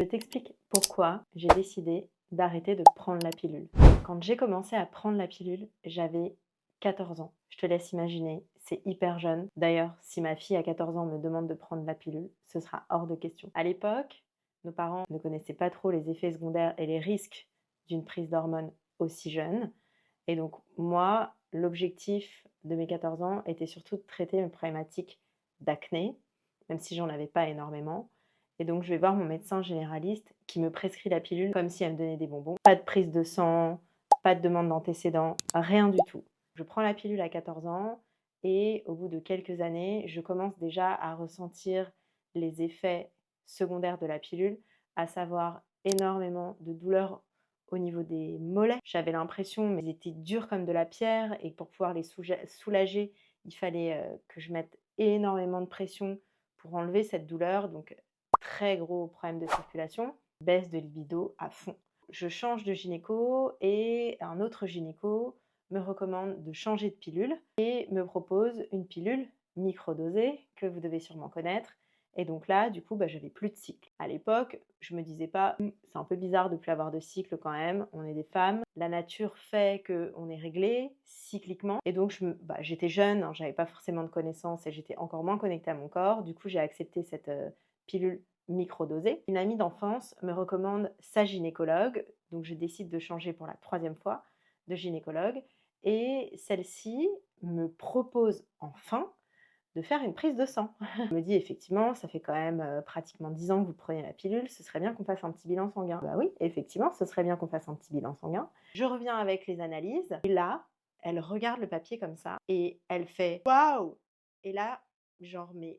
Je t'explique pourquoi j'ai décidé d'arrêter de prendre la pilule. Quand j'ai commencé à prendre la pilule, j'avais 14 ans. Je te laisse imaginer, c'est hyper jeune. D'ailleurs, si ma fille à 14 ans me demande de prendre la pilule, ce sera hors de question. À l'époque, nos parents ne connaissaient pas trop les effets secondaires et les risques d'une prise d'hormones aussi jeune. Et donc moi, l'objectif de mes 14 ans était surtout de traiter mes problématiques d'acné, même si j'en avais pas énormément. Et donc je vais voir mon médecin généraliste qui me prescrit la pilule comme si elle me donnait des bonbons. Pas de prise de sang, pas de demande d'antécédents, rien du tout. Je prends la pilule à 14 ans et au bout de quelques années, je commence déjà à ressentir les effets secondaires de la pilule, à savoir énormément de douleurs au niveau des mollets. J'avais l'impression, mais ils étaient durs comme de la pierre et pour pouvoir les soulager, il fallait que je mette énormément de pression pour enlever cette douleur. Donc, très gros problème de circulation, baisse de libido à fond. Je change de gynéco et un autre gynéco me recommande de changer de pilule et me propose une pilule microdosée que vous devez sûrement connaître. Et donc là, du coup, j'avais plus de cycle. À l'époque, je me disais pas, c'est un peu bizarre de plus avoir de cycle quand même. On est des femmes. La nature fait qu'on est réglé cycliquement. Et donc, j'étais jeune, hein, j'avais pas forcément de connaissances et j'étais encore moins connectée à mon corps. Du coup, j'ai accepté cette pilule microdosée. Une amie d'enfance me recommande sa gynécologue. Donc, je décide de changer pour la 3e fois de gynécologue. Et celle-ci me propose enfin de faire une prise de sang. Je me dis effectivement, ça fait quand même pratiquement 10 ans que vous prenez la pilule, ce serait bien qu'on fasse un petit bilan sanguin. Bah oui, effectivement, ce serait bien qu'on fasse un petit bilan sanguin. Je reviens avec les analyses et là, elle regarde le papier comme ça et elle fait waouh! Et là, genre, mais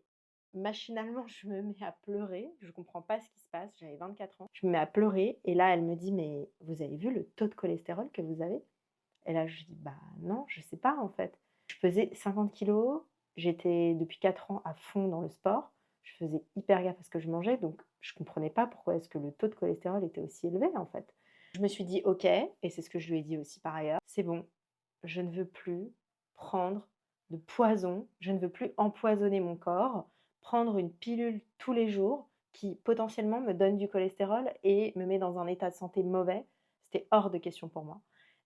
machinalement, je me mets à pleurer. Je comprends pas ce qui se passe. J'avais 24 ans. Je me mets à pleurer et là, elle me dit, mais vous avez vu le taux de cholestérol que vous avez? Et là, je dis, bah non, je sais pas en fait. Je pesais 50 kilos, j'étais depuis 4 ans à fond dans le sport, je faisais hyper gaffe à ce que je mangeais, donc je comprenais pas pourquoi est-ce que le taux de cholestérol était aussi élevé en fait. Je me suis dit, ok, et c'est ce que je lui ai dit aussi par ailleurs, c'est bon, je ne veux plus prendre de poison, je ne veux plus empoisonner mon corps, prendre une pilule tous les jours qui potentiellement me donne du cholestérol et me met dans un état de santé mauvais. C'était hors de question pour moi.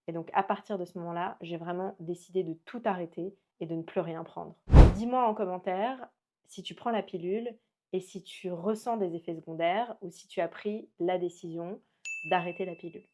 Et donc à partir de ce moment-là, j'ai vraiment décidé de tout arrêter et de ne plus rien prendre. Dis-moi en commentaire si tu prends la pilule et si tu ressens des effets secondaires ou si tu as pris la décision d'arrêter la pilule.